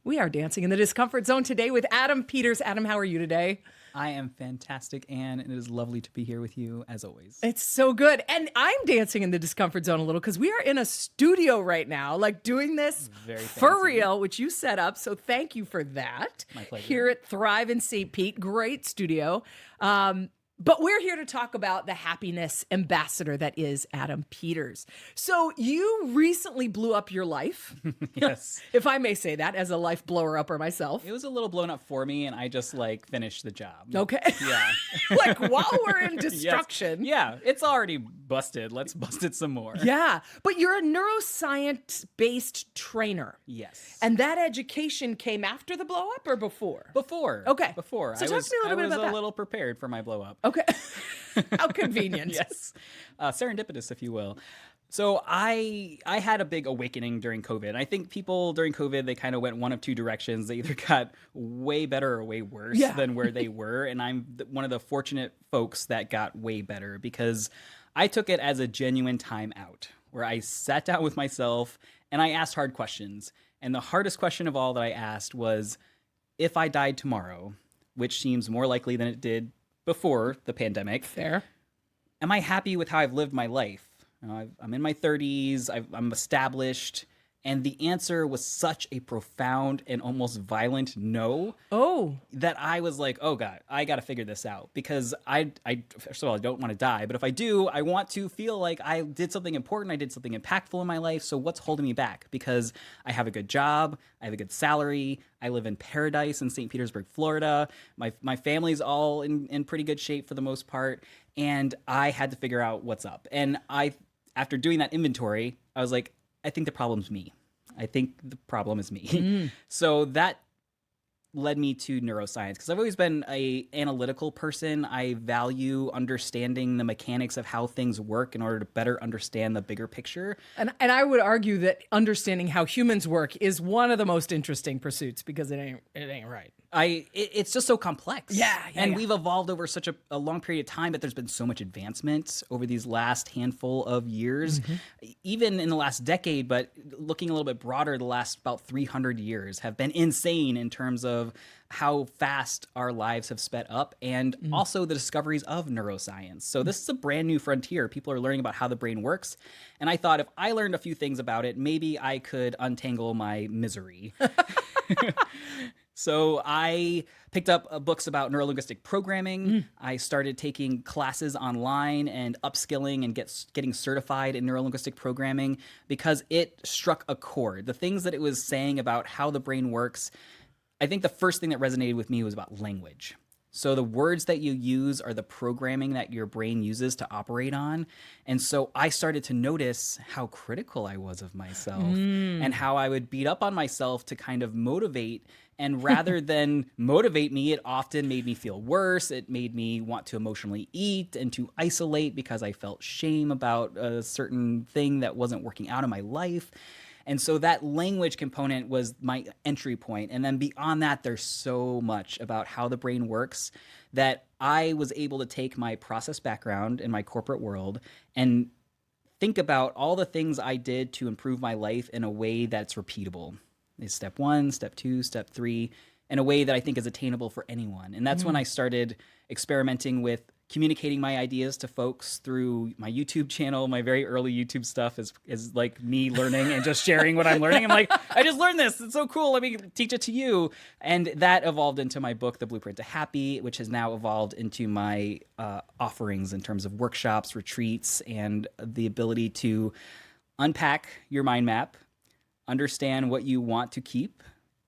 We are dancing in the Discomfort Zone today with Adam Peters. Adam, how are you today? I am fantastic, Anne, and it is lovely to be here with you as always. It's so good. And I'm dancing in the Discomfort Zone a little because we are in a studio right now, like doing this for real, which you set up. So thank you for that. My pleasure. Here at Thrive in St. Pete. Great studio. But we're here to talk about the happiness ambassador that is Adam Peters. So you recently blew up your life. Yes. If I may say that, as a life blower upper myself. It was a little blown up for me, and I just finished the job. Okay. Yeah. Like while we're in destruction. Yes. Yeah, it's already busted. Let's bust it some more. Yeah. But you're a neuroscience-based trainer. Yes. And that education came after the blow up or before? Before. Okay. Before. So talk to me a little bit about that. I was a little prepared for my blow up. Okay. How convenient. Yes. Serendipitous, if you will. So I had a big awakening during COVID. And I think people during COVID, they kind of went one of two directions. They either got way better or way worse than where they were. And I'm one of the fortunate folks that got way better because I took it as a genuine time out where I sat down with myself and I asked hard questions. And the hardest question of all that I asked was, if I died tomorrow, which seems more likely than it did before the pandemic. Fair. Am I happy with how I've lived my life? I'm in my 30s. I'm established. And the answer was such a profound and almost violent no. Oh. That I was like, oh God, I got to figure this out. Because I first of all, I don't want to die. But if I do, I want to feel like I did something important. I did something impactful in my life. So what's holding me back? Because I have a good job. I have a good salary. I live in paradise in St. Petersburg, Florida. My family's all in pretty good shape for the most part. And I had to figure out what's up. And after doing that inventory, I was like, I think the problem's me. I think the problem is me. So that led me to neuroscience because I've always been an analytical person. I value understanding the mechanics of how things work in order to better understand the bigger picture. And I would argue that understanding how humans work is one of the most interesting pursuits because it ain't right. It's just so complex. And we've evolved over such a long period of time, but there's been so much advancement over these last handful of years, even in the last decade, but looking a little bit broader, the last about 300 years have been insane in terms of how fast our lives have sped up and also the discoveries of neuroscience. So this is a brand new frontier. People are learning about how the brain works. And I thought if I learned a few things about it, maybe I could untangle my misery. So I picked up books about neurolinguistic programming. I started taking classes online and upskilling and getting certified in neurolinguistic programming because it struck a chord. The things that it was saying about how the brain works, I think the first thing that resonated with me was about language. So the words that you use are the programming that your brain uses to operate on. And so I started to notice how critical I was of myself and how I would beat up on myself to kind of motivate. And rather than motivate me, it often made me feel worse. It made me want to emotionally eat and to isolate because I felt shame about a certain thing that wasn't working out in my life. And so that language component was my entry point. And then beyond that, there's so much about how the brain works that I was able to take my process background in my corporate world and think about all the things I did to improve my life in a way that's repeatable. It's step 1, step 2, step 3, in a way that I think is attainable for anyone. And that's when I started experimenting with communicating my ideas to folks through my YouTube channel. My very early YouTube stuff is like me learning and just sharing what I'm learning. I'm like, I just learned this. It's so cool. Let me teach it to you. And that evolved into my book, The Blueprint to Happy, which has now evolved into my offerings in terms of workshops, retreats, and the ability to unpack your mind map, understand what you want to keep,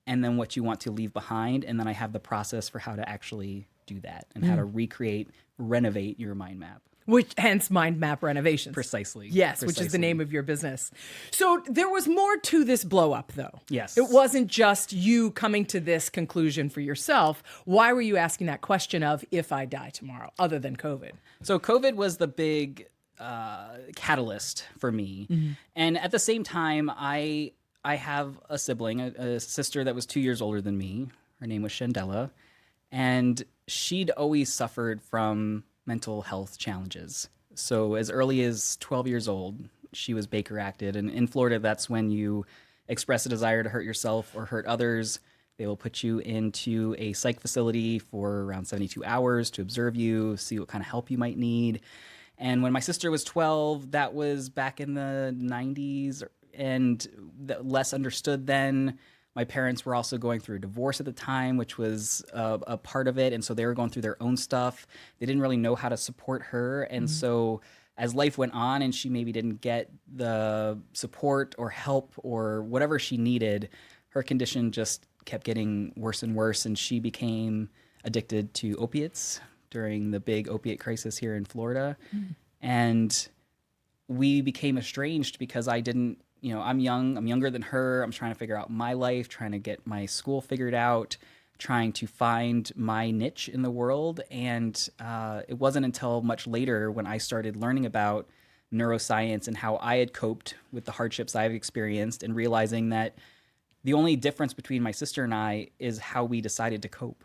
and then what you want to leave behind. And then I have the process for how to actually do that and how to renovate your mind map. Which, hence mind map renovations. Precisely. Yes, which is the name of your business. So there was more to this blow up, though. Yes. It wasn't just you coming to this conclusion for yourself. Why were you asking that question of if I die tomorrow, other than COVID? So COVID was the big catalyst for me. And at the same time, I have a sibling, a sister that was 2 years older than me. Her name was Shandella. And she'd always suffered from mental health challenges. So as early as 12 years old, she was Baker acted. And in Florida, that's when you express a desire to hurt yourself or hurt others, they will put you into a psych facility for around 72 hours to observe you, see what kind of help you might need. And when my sister was 12, that was back in the 90s and less understood then. My parents were also going through a divorce at the time, which was a part of it. And so they were going through their own stuff. They didn't really know how to support her. And so as life went on and she maybe didn't get the support or help or whatever she needed, her condition just kept getting worse and worse. And she became addicted to opiates during the big opiate crisis here in Florida. And we became estranged because I didn't, I'm young, I'm younger than her. I'm trying to figure out my life, trying to get my school figured out, trying to find my niche in the world. And it wasn't until much later when I started learning about neuroscience and how I had coped with the hardships I've experienced and realizing that the only difference between my sister and I is how we decided to cope.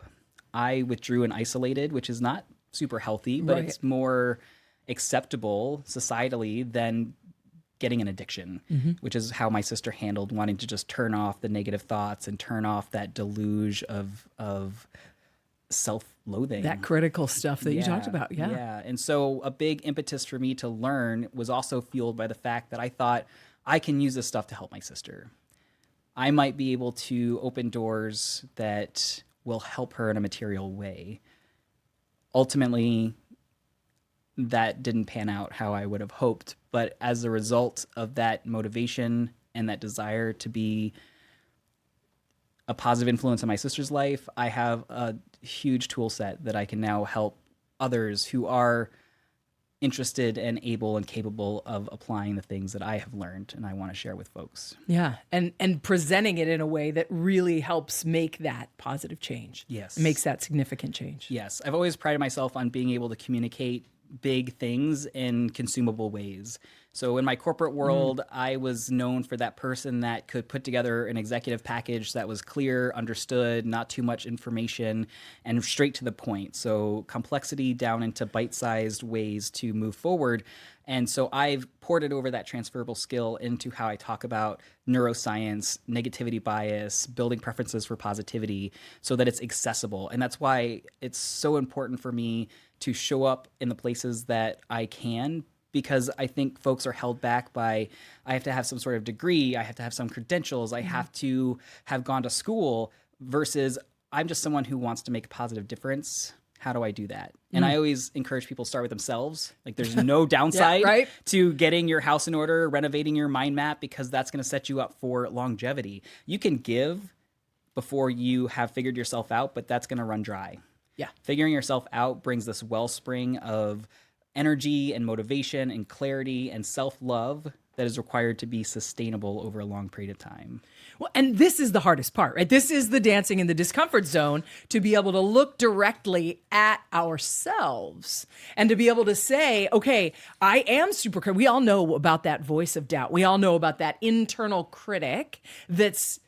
I withdrew and isolated, which is not super healthy, but it's more acceptable societally than getting an addiction, which is how my sister handled wanting to just turn off the negative thoughts and turn off that deluge of self-loathing. That critical stuff that you talked about. Yeah. And so a big impetus for me to learn was also fueled by the fact that I thought I can use this stuff to help my sister. I might be able to open doors that will help her in a material way. Ultimately, that didn't pan out how I would have hoped. But as a result of that motivation and that desire to be a positive influence in my sister's life, I have a huge tool set that I can now help others who are interested and able and capable of applying the things that I have learned and I want to share with folks. Yeah. And presenting it in a way that really helps make that positive change. Yes. Makes that significant change. Yes. I've always prided myself on being able to communicate big things in consumable ways. So in my corporate world, I was known for that person that could put together an executive package that was clear, understood, not too much information, and straight to the point. So complexity down into bite-sized ways to move forward. And so I've ported over that transferable skill into how I talk about neuroscience, negativity bias, building preferences for positivity so that it's accessible. And that's why it's so important for me to show up in the places that I can, because I think folks are held back by, I have to have some sort of degree, I have to have some credentials, I have to have gone to school, versus I'm just someone who wants to make a positive difference. How do I do that? And I always encourage people to start with themselves. Like there's no downside to getting your house in order, renovating your mind map, because that's going to set you up for longevity. You can give before you have figured yourself out, but that's going to run dry. Yeah. Figuring yourself out brings this wellspring of energy and motivation and clarity and self-love that is required to be sustainable over a long period of time. Well, and this is the hardest part, right? This is the dancing in the discomfort zone, to be able to look directly at ourselves and to be able to say, okay, I am super critical. We all know about that voice of doubt. We all know about that internal critic that's,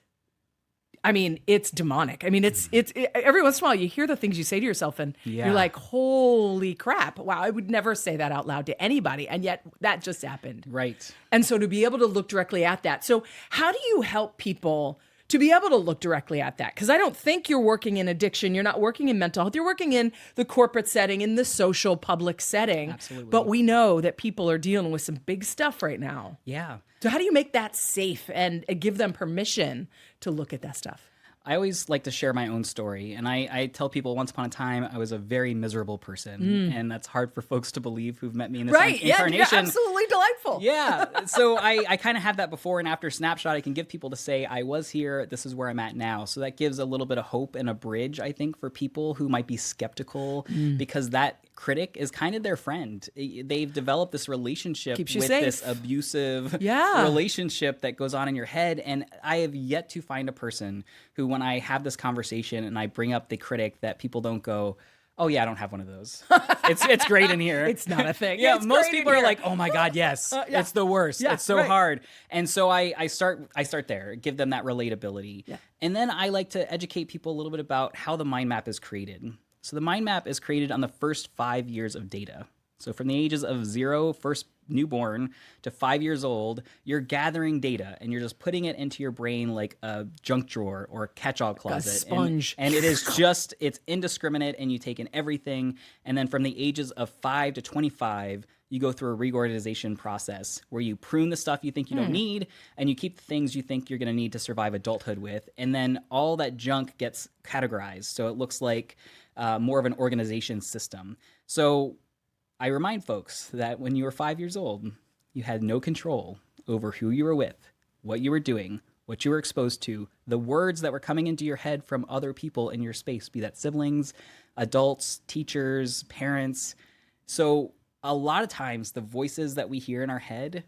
it's demonic. It's every once in a while you hear the things you say to yourself and you're like, holy crap. Wow, I would never say that out loud to anybody. And yet that just happened. Right. And so to be able to look directly at that. So how do you help people to be able to look directly at that? Because I don't think you're working in addiction. You're not working in mental health. You're working in the corporate setting, in the social public setting. Absolutely. But we know that people are dealing with some big stuff right now. Yeah. So how do you make that safe and give them permission to look at that stuff? I always like to share my own story. And I tell people once upon a time, I was a very miserable person. And that's hard for folks to believe who've met me in this incarnation. Yeah, absolutely delightful. Yeah. So I kind of have that before and after snapshot I can give people to say, I was here, this is where I'm at now. So that gives a little bit of hope and a bridge, I think, for people who might be skeptical, because that critic is kind of their friend. They've developed this relationship with this abusive relationship that goes on in your head. And I have yet to find a person who, when I have this conversation and I bring up the critic, that people don't go, oh yeah, I don't have one of those. It's great in here. It's not a thing. Yeah, it's most people are like, oh my God, yes, it's the worst. Yeah, it's so hard. And so I start there, give them that relatability. Yeah. And then I like to educate people a little bit about how the mind map is created. So the mind map is created on the first 5 years of data. So from the ages of 0, first newborn, to 5 years old, you're gathering data and you're just putting it into your brain like a junk drawer or a catch-all closet. A sponge. And it is just, it's indiscriminate and you take in everything. And then from the ages of 5 to 25, you go through a reorganization process where you prune the stuff you think you don't need and you keep the things you think you're going to need to survive adulthood with. And then all that junk gets categorized. So it looks like more of an organization system. So I remind folks that when you were 5 years old, you had no control over who you were with, what you were doing, what you were exposed to, the words that were coming into your head from other people in your space, be that siblings, adults, teachers, parents. So a lot of times the voices that we hear in our head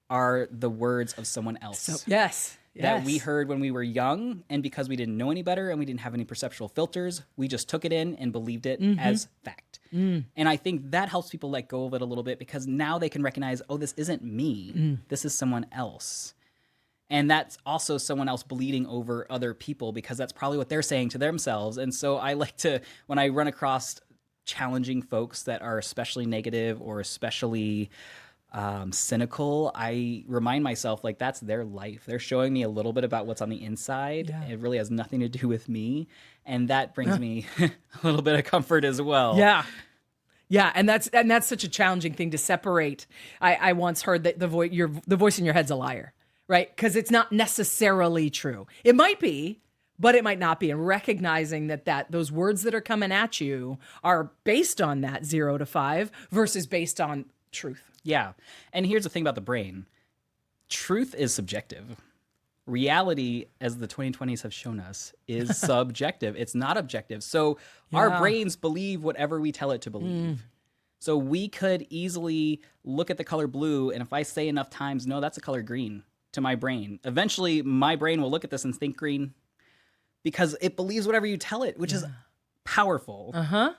are the words of someone else. So, yes. That we heard when we were young, and because we didn't know any better and we didn't have any perceptual filters, we just took it in and believed it as fact. And I think that helps people let go of it a little bit because now they can recognize, oh, this isn't me. This is someone else. And that's also someone else bleeding over other people because that's probably what they're saying to themselves. And so I like to, when I run across challenging folks that are especially negative or especially cynical, I remind myself like that's their life. They're showing me a little bit about what's on the inside. Yeah. It really has nothing to do with me. And that brings me a little bit of comfort as well. Yeah. Yeah, and that's such a challenging thing to separate. I once heard that the voice in your head's a liar, right? Because it's not necessarily true. It might be, but it might not be. And recognizing that those words that are coming at you are based on that 0 to 5 versus based on truth. Yeah. And here's the thing about the brain. Truth is subjective. Reality, as the 2020s have shown us, is subjective. It's not objective. So our brains believe whatever we tell it to believe. So we could easily look at the color blue, and if I say enough times, no, that's the color green to my brain, eventually my brain will look at this and think green because it believes whatever you tell it, which is powerful.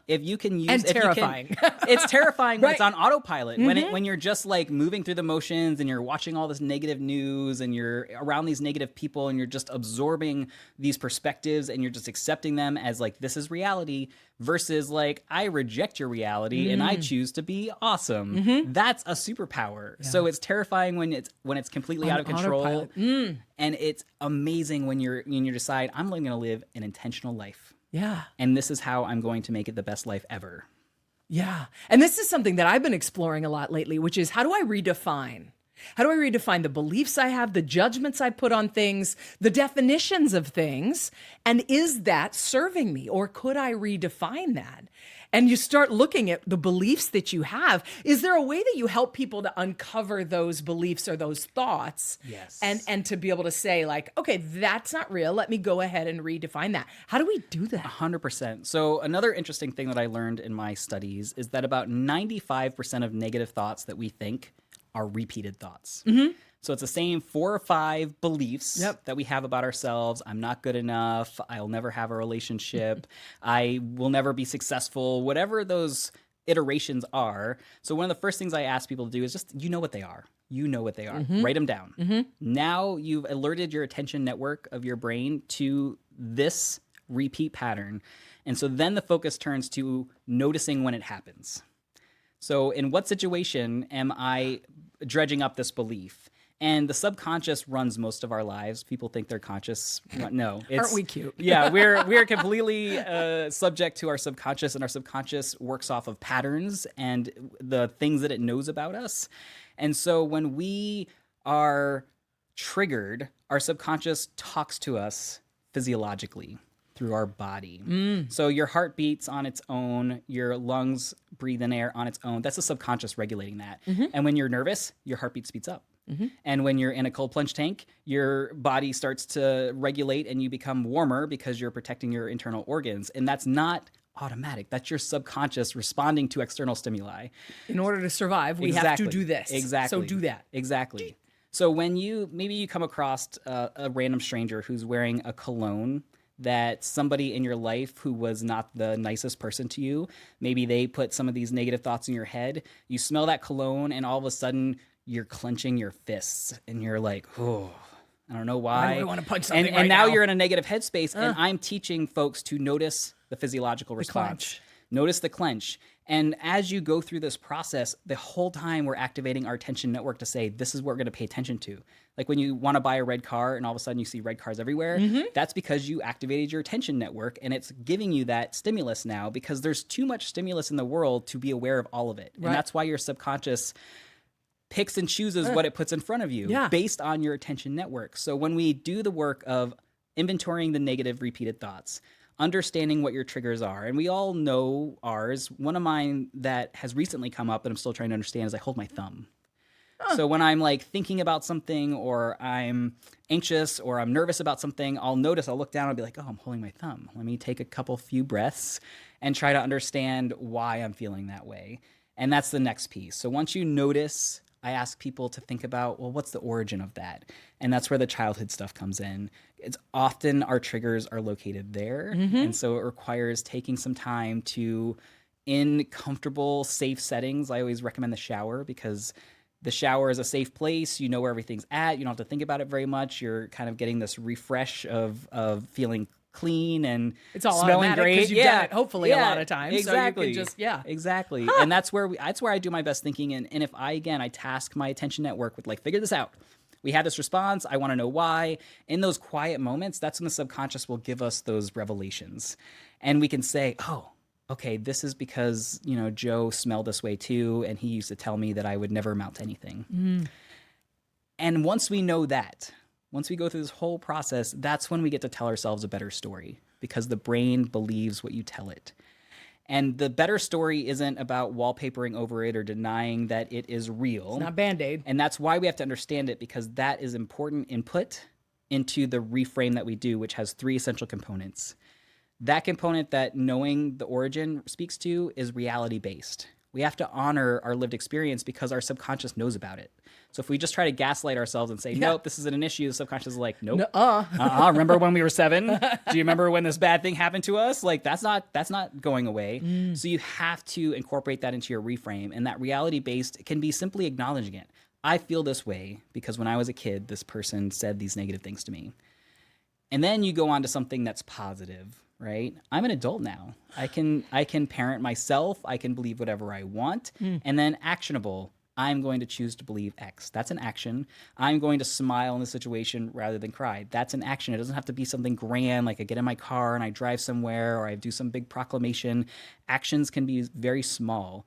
If you can use, and terrifying. It's terrifying when Right. it's on autopilot. When you're just like moving through the motions and you're watching all this negative news and you're around these negative people and you're just absorbing these perspectives and you're just accepting them as like this is reality versus like I reject your reality and I choose to be awesome. That's a superpower. Yeah. So it's terrifying when it's completely out of control. And it's amazing when you decide I'm going to live an intentional life. Yeah. And this is how I'm going to make it the best life ever. Yeah. And this is something that I've been exploring a lot lately, which is how do I redefine? How do I redefine the beliefs I have, the judgments I put on things, the definitions of things? And is that serving me? Or could I redefine that? And you start looking at the beliefs that you have. Is there a way that you help people to uncover those beliefs or those thoughts? Yes. And to be able to say like, okay, that's not real. Let me go ahead and redefine that. How do we do that? 100%. So another interesting thing that I learned in my studies is that about 95% of negative thoughts that we think are repeated thoughts. So it's the same 4 or 5 beliefs that we have about ourselves. I'm not good enough. I'll never have a relationship. I will never be successful, whatever those iterations are. So one of the first things I ask people to do is just, you know what they are. You know what they are. Write them down. Now you've alerted your attention network of your brain to this repeat pattern. And so then the focus turns to noticing when it happens. So in what situation am I dredging up this belief? And the subconscious runs most of our lives. People think they're conscious. No. Aren't we cute? Yeah, we're completely subject to our subconscious, and our subconscious works off of patterns and the things that it knows about us. And so when we are triggered, our subconscious talks to us physiologically through our body. So your heart beats on its own, your lungs breathe in air on its own. That's the subconscious regulating that. And when you're nervous, your heartbeat speeds up. And when you're in a cold plunge tank, your body starts to regulate and you become warmer because you're protecting your internal organs. And that's not automatic. That's your subconscious responding to external stimuli. In order to survive, we have to do this. Exactly. So do that. Exactly. So when maybe you come across a random stranger who's wearing a cologne that somebody in your life who was not the nicest person to you, maybe they put some of these negative thoughts in your head. You smell that cologne and all of a sudden you're clenching your fists and you're like, oh, I don't know why. Why do I want to punch something and now now? you're in a negative headspace and I'm teaching folks to notice the physiological response. Clench. Notice the clench. And as you go through this process, the whole time we're activating our attention network to say, this is what we're going to pay attention to. Like when you want to buy a red car and all of a sudden you see red cars everywhere, that's because you activated your attention network, and it's giving you that stimulus now because there's too much stimulus in the world to be aware of all of it. Right. And that's why your subconscious picks and chooses what it puts in front of you based on your attention network. So when we do the work of inventorying the negative repeated thoughts, understanding what your triggers are, and we all know ours. One of mine that has recently come up that I'm still trying to understand is I hold my thumb. So when I'm like thinking about something, or I'm anxious, or I'm nervous about something, I'll look down, I'll be like, oh, I'm holding my thumb. Let me take a few breaths and try to understand why I'm feeling that way. And that's the next piece. So once you notice, I ask people to think about, well, what's the origin of that? And that's where the childhood stuff comes in. It's often our triggers are located there. And so it requires taking some time to, in comfortable, safe settings, I always recommend the shower, because the shower is a safe place. You know where everything's at. You don't have to think about it very much. You're kind of getting this refresh of feeling clean and it's all smelling automatic great. because you've done it hopefully a lot of times. Exactly. So you can just, Exactly. And that's where I do my best thinking. And if I task my attention network with like, figure this out. We had this response. I want to know why. In those quiet moments, that's when the subconscious will give us those revelations. And we can say, oh, okay, this is because, Joe smelled this way too, and he used to tell me that I would never amount to anything. And once we know that, once we go through this whole process, that's when we get to tell ourselves a better story, because the brain believes what you tell it. And the better story isn't about wallpapering over it or denying that it is real. It's not Band-Aid. And that's why we have to understand it, because that is important input into the reframe that we do, which has 3 essential components. That component that knowing the origin speaks to is reality-based. We have to honor our lived experience because our subconscious knows about it. So if we just try to gaslight ourselves and say, nope, this isn't an issue, the subconscious is like, nope. Remember when we were 7? Do you remember when this bad thing happened to us? Like, that's not going away. So you have to incorporate that into your reframe. And that reality-based can be simply acknowledging it. I feel this way because when I was a kid, this person said these negative things to me. And then you go on to something that's positive. Right? I'm an adult now. I can parent myself. I can believe whatever I want. And then actionable. I'm going to choose to believe X. That's an action. I'm going to smile in the situation rather than cry. That's an action. It doesn't have to be something grand, like I get in my car and I drive somewhere, or I do some big proclamation. Actions can be very small.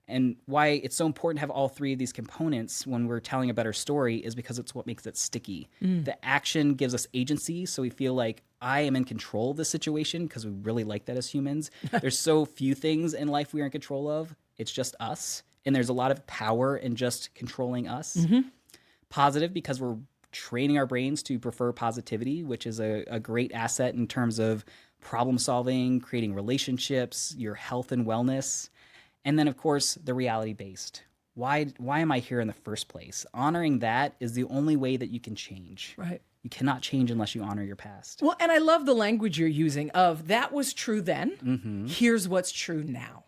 And why it's so important to have all 3 of these components when we're telling a better story is because it's what makes it sticky. The action gives us agency, so we feel like I am in control of the situation, because we really like that as humans. There's so few things in life we are in control of. It's just us. And there's a lot of power in just controlling us. Positive, because we're training our brains to prefer positivity, which is a great asset in terms of problem solving, creating relationships, your health and wellness. And then, of course, the reality-based. Why am I here in the first place? Honoring that is the only way that you can change. Right. You cannot change unless you honor your past. Well, and I love the language you're using of that was true then. Here's what's true now.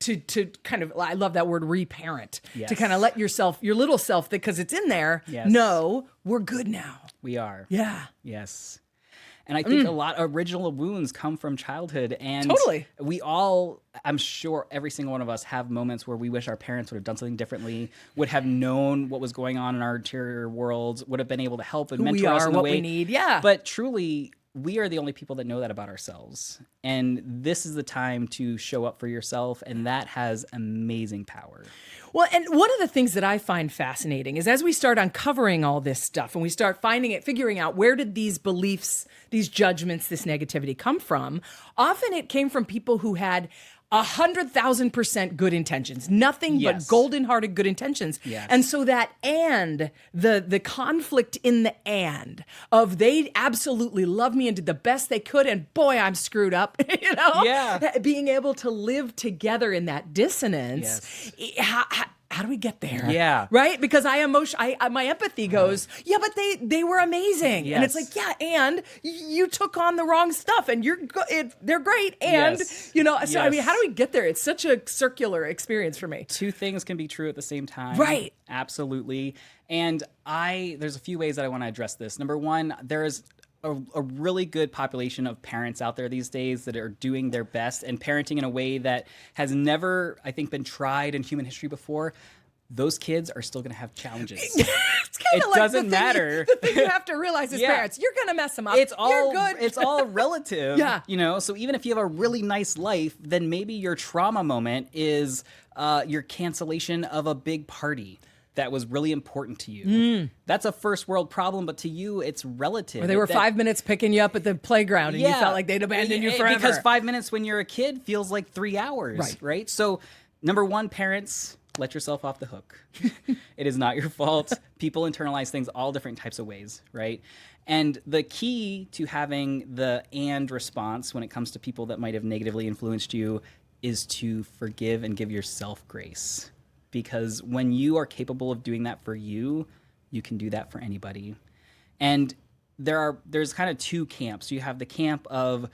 To kind of, I love that word reparent. Yes. To kind of let yourself, your little self, because it's in there, know we're good now. We are. Yeah. Yes. And I think a lot of original wounds come from childhood. And totally. We all, I'm sure every single one of us have moments where we wish our parents would have done something differently, would have known what was going on in our interior worlds, would have been able to help and mentor us in the way. What we need, yeah. But truly, we are the only people that know that about ourselves. And this is the time to show up for yourself, and that has amazing power. Well, and one of the things that I find fascinating is as we start uncovering all this stuff and we start figuring out where did these beliefs, these judgments, this negativity come from, often it came from people who had 100,000% good intentions, nothing but golden-hearted good intentions. Yes. And so that the conflict in the of they absolutely loved me and did the best they could, and boy, I'm screwed up, Yeah. Being able to live together in that dissonance. Yes. How do we get there? Yeah. Right? Because my empathy goes, yeah, but they were amazing. Yes. And it's like, yeah, and you took on the wrong stuff and they're great. And, so I mean, how do we get there? It's such a circular experience for me. 2 things can be true at the same time. Right. Absolutely. And there's a few ways that I want to address this. Number 1, a really good population of parents out there these days that are doing their best and parenting in a way that has never, I think, been tried in human history before. Those kids are still going to have challenges. It's kind of like doesn't matter. The thing you have to realize as parents, you're going to mess them up. You're good. It's all relative. Yeah. You know, so even if you have a really nice life, then maybe your trauma moment is your cancellation of a big party that was really important to you. That's a first world problem, but to you, it's relative. Or they were 5 minutes picking you up at the playground and you felt like they'd abandoned you forever. Because 5 minutes when you're a kid feels like 3 hours, right? So, number one, parents, let yourself off the hook. It is not your fault. People internalize things all different types of ways, right? And the key to having the and response when it comes to people that might have negatively influenced you is to forgive and give yourself grace. Because when you are capable of doing that for you, you can do that for anybody. And there's kind of two camps. You have the camp of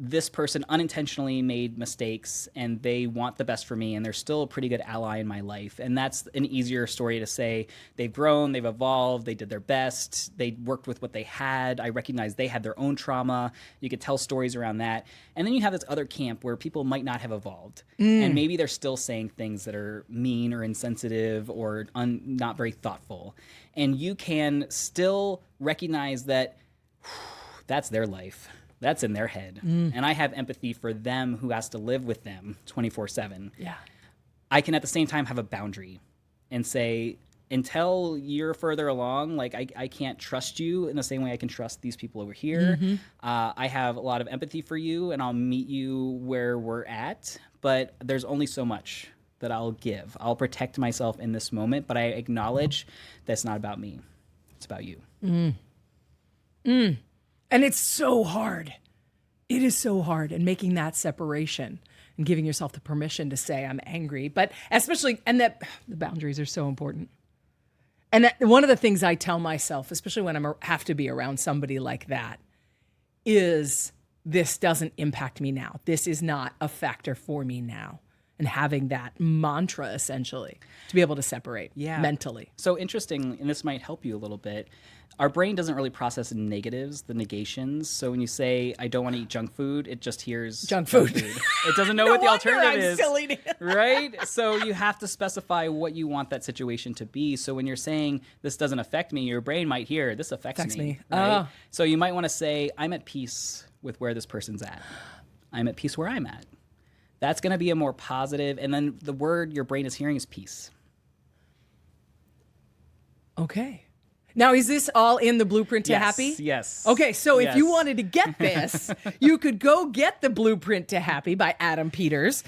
this person unintentionally made mistakes and they want the best for me and they're still a pretty good ally in my life. And that's an easier story to say. They've grown, they've evolved, they did their best, they worked with what they had. I recognize they had their own trauma. You could tell stories around that. And then you have this other camp where people might not have evolved. And maybe they're still saying things that are mean or insensitive or not very thoughtful. And you can still recognize that that's their life. That's in their head. And I have empathy for them who has to live with them 24/7. Yeah. I can at the same time have a boundary and say, until you're further along, like I can't trust you in the same way I can trust these people over here. I have a lot of empathy for you and I'll meet you where we're at, but there's only so much that I'll give. I'll protect myself in this moment, but I acknowledge that's not about me. It's about you. And it's so hard. It is so hard. And making that separation and giving yourself the permission to say, I'm angry. But especially, and that the boundaries are so important. And that, one of the things I tell myself, especially when I have to be around somebody like that, is this doesn't impact me now. This is not a factor for me now. And having that mantra, essentially, to be able to separate mentally. So interesting, and this might help you a little bit. Our brain doesn't really process negatives, the negations. So when you say, I don't want to eat junk food, it just hears junk food. It doesn't know what the alternative is. Still eating. Right? So you have to specify what you want that situation to be. So when you're saying, this doesn't affect me, your brain might hear, this affects me. Right? So you might want to say, I'm at peace with where this person's at. I'm at peace where I'm at. That's going to be a more positive, and then the word your brain is hearing is peace. Okay. Now, is this all in the Blueprint to Happy? Yes. Okay, so if you wanted to get this, you could go get the Blueprint to Happy by Adam Peters.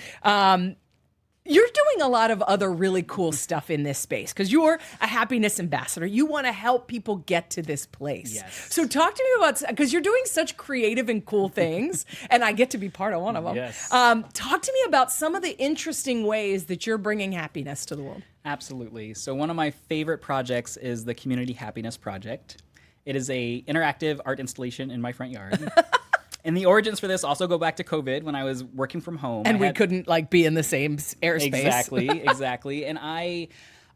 You're doing a lot of other really cool stuff in this space because you're a happiness ambassador. You want to help people get to this place. Yes. So talk to me about, because you're doing such creative and cool things, and I get to be part of one of them. Yes. Talk to me about some of the interesting ways that you're bringing happiness to the world. Absolutely. So one of my favorite projects is the Community Happiness Project. It is a interactive art installation in my front yard. And the origins for this also go back to COVID when I was working from home. And we couldn't be in the same airspace. Exactly. And I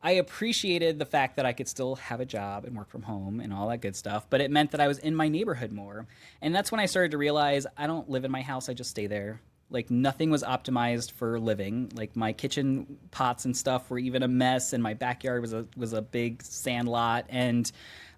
appreciated the fact that I could still have a job and work from home and all that good stuff, but it meant that I was in my neighborhood more. And that's when I started to realize I don't live in my house, I just stay there. Like nothing was optimized for living. Like my kitchen pots and stuff were even a mess, and my backyard was a big sand lot, and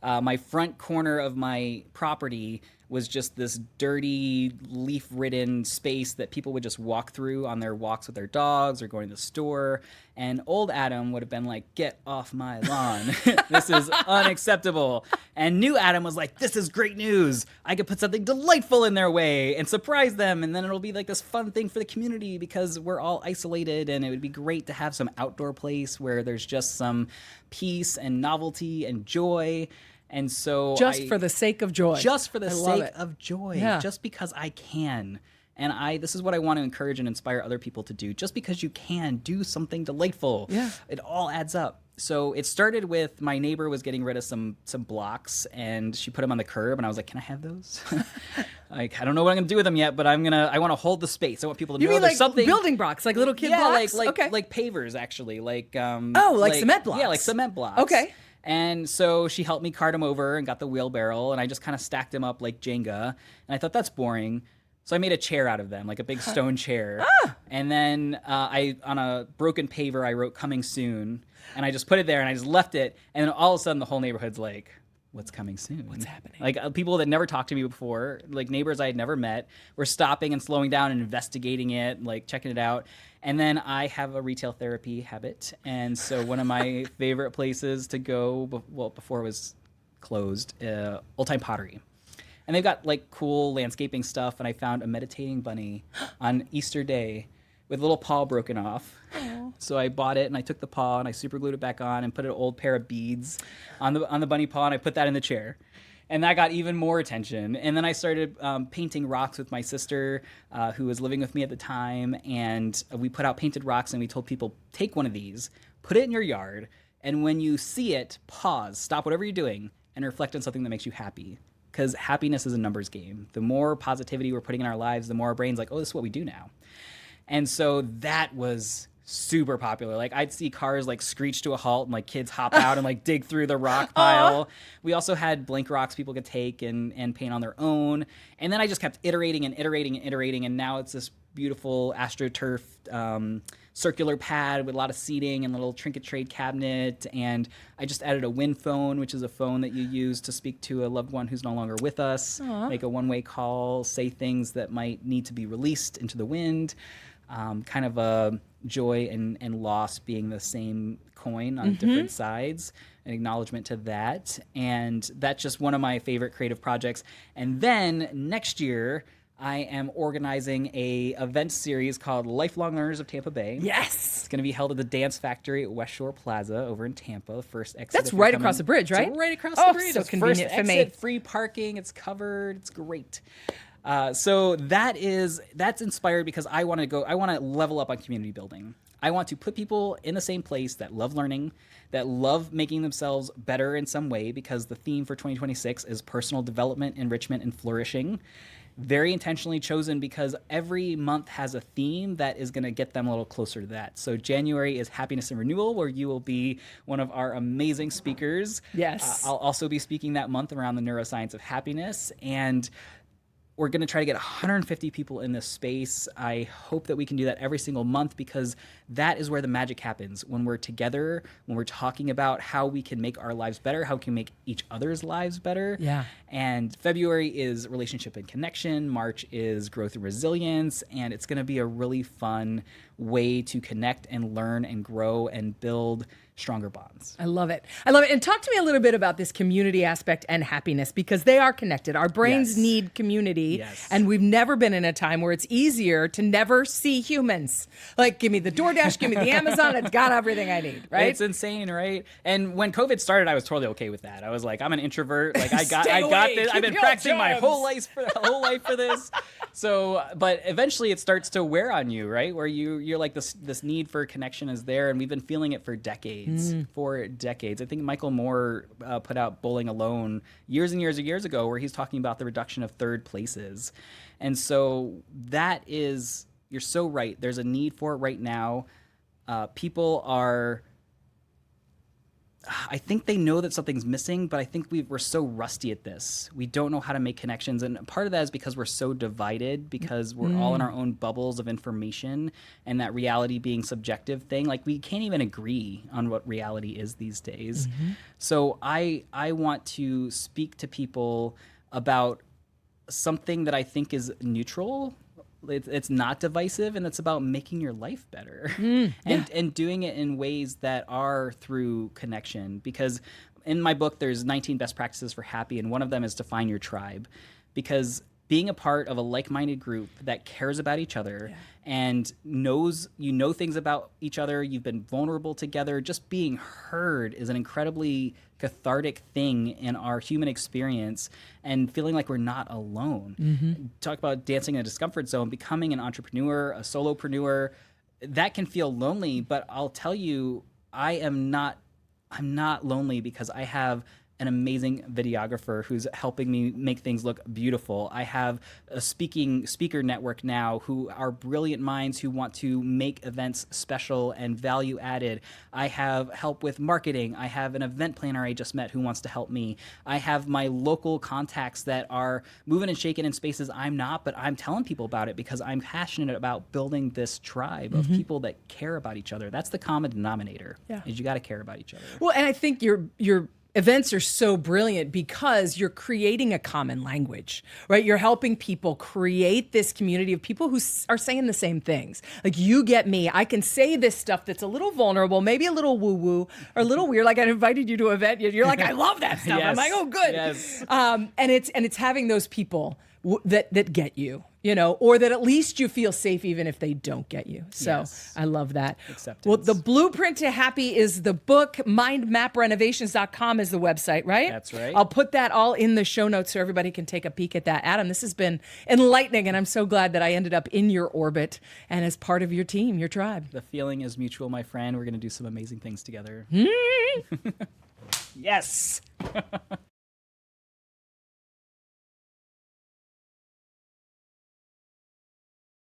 my front corner of my property was just this dirty, leaf-ridden space that people would just walk through on their walks with their dogs or going to the store. And old Adam would have been like, get off my lawn. This is unacceptable. And new Adam was like, this is great news. I could put something delightful in their way and surprise them. And then it'll be like this fun thing for the community because we're all isolated. And it would be great to have some outdoor place where there's just some peace and novelty and joy. And so for the sake of joy. Just for the sake of joy. Yeah. Just because I can. And this is what I want to encourage and inspire other people to do. Just because you can do something delightful. Yeah. It all adds up. So it started with my neighbor was getting rid of some blocks and she put them on the curb and I was like, can I have those? Like, I don't know what I'm going to do with them yet, but I want to hold the space. I want people to know there's something. Building blocks, like little kid blocks? Like pavers actually. Like cement blocks. Yeah, like cement blocks. Okay. And so she helped me cart them over and got the wheelbarrow, and I just kind of stacked them up like Jenga. And I thought, that's boring. So I made a chair out of them, like a big stone chair. And then on a broken paver, I wrote "coming soon," and I just put it there, and I just left it. And then all of a sudden, the whole neighborhood's like, what's coming soon? What's happening? Like people that never talked to me before, like neighbors I had never met, were stopping and slowing down and investigating it, like checking it out. And then I have a retail therapy habit. And so one of my favorite places to go, before it was closed, Old Time Pottery. And they've got like cool landscaping stuff. And I found a meditating bunny on Easter Day with a little paw broken off. Aww. So I bought it and I took the paw and I super glued it back on and put an old pair of beads on the bunny paw, and I put that in the chair. And that got even more attention. And then I started painting rocks with my sister, who was living with me at the time. And we put out painted rocks, and we told people, take one of these, put it in your yard, and when you see it, pause, stop whatever you're doing, and reflect on something that makes you happy. Because happiness is a numbers game. The more positivity we're putting in our lives, the more our brain's like, oh, this is what we do now. And so that was super popular. Like I'd see cars like screech to a halt and like kids hop out and like dig through the rock pile. We also had blank rocks people could take and paint on their own. And then I just kept iterating. And now it's this beautiful AstroTurf circular pad with a lot of seating and a little trinket trade cabinet. And I just added a wind phone, which is a phone that you use to speak to a loved one who's no longer with us, make a one-way call, say things that might need to be released into the wind. Kind of a joy and loss being the same coin on different sides, an acknowledgement to that. And that's just one of my favorite creative projects. And then next year, I am organizing a event series called Lifelong Learners of Tampa Bay. Yes! It's going to be held at the Dance Factory at West Shore Plaza over in Tampa. The first exit. That's right across the bridge, right? It's right across the bridge. So it's convenient first for exit, me. free parking. It's covered. It's great. So that's inspired because I want to level up on community building. I want to put people in the same place that love learning, that love making themselves better in some way, because the theme for 2026 is personal development, enrichment, and flourishing. Very intentionally chosen because every month has a theme that is going to get them a little closer to that. So January is happiness and renewal, where you will be one of our amazing speakers. Yes. I'll also be speaking that month around the neuroscience of happiness, and we're going to try to get 150 people in this space. I hope that we can do that every single month, because that is where the magic happens. When we're together, when we're talking about how we can make our lives better, how we can make each other's lives better. Yeah. And February is relationship and connection. March is growth and resilience. And it's going to be a really fun way to connect and learn and grow and build stronger bonds. I love it. And talk to me a little bit about this community aspect and happiness, because they are connected. Our brains need community. Yes. And we've never been in a time where it's easier to never see humans. Like, give me the DoorDash, give me the Amazon. It's got everything I need, right? It's insane, right? And when COVID started, I was totally okay with that. I was like, I'm an introvert. Like I got this. I've been practicing my whole life for this. So, but eventually it starts to wear on you, right? Where you're like this need for connection is there, and we've been feeling it for decades. I think Michael Moore put out Bowling Alone years and years ago, where he's talking about the reduction of third places. And so you're so right. There's a need for it right now. People are, I think they know that something's missing, but I think we're so rusty at this. We don't know how to make connections. And part of that is because we're so divided, because we're all in our own bubbles of information, and that reality being subjective thing. Like, we can't even agree on what reality is these days. So I want to speak to people about something that I think is neutral. It's not divisive, and it's about making your life better and doing it in ways that are through connection. Because in my book, there's 19 best practices for happy, and one of them is to find your tribe. Because being a part of a like-minded group that cares about each other and knows things about each other, you've been vulnerable together, just being heard is an incredibly cathartic thing in our human experience, and feeling like we're not alone. Talk about dancing in a discomfort zone, becoming an entrepreneur, a solopreneur, that can feel lonely, but I'll tell you, I'm not lonely, because I have an amazing videographer who's helping me make things look beautiful. I have a speaker network now who are brilliant minds who want to make events special and value added. I have help with marketing. I have an event planner I just met who wants to help me. I have my local contacts that are moving and shaking in spaces I'm not, but I'm telling people about it because I'm passionate about building this tribe of people that care about each other. That's the common denominator. Yeah. Is you got to care about each other. Well, and I think your events are so brilliant because you're creating a common language, right? You're helping people create this community of people who are saying the same things. Like, you get me. I can say this stuff that's a little vulnerable, maybe a little woo-woo or a little weird. Like, I invited you to an event. You're like, I love that stuff. Yes. I'm like, oh, good. Yes. And it's having those people that get you, or that at least you feel safe even if they don't get you. So Yes. I love that. Acceptance. Well, the Blueprint to Happy is the book. Mindmaprenovations.com is the website, right? That's right. I'll put that all in the show notes so everybody can take a peek at that. Adam, this has been enlightening, and I'm so glad that I ended up in your orbit and as part of your team, your tribe. The feeling is mutual, my friend. We're going to do some amazing things together. Yes.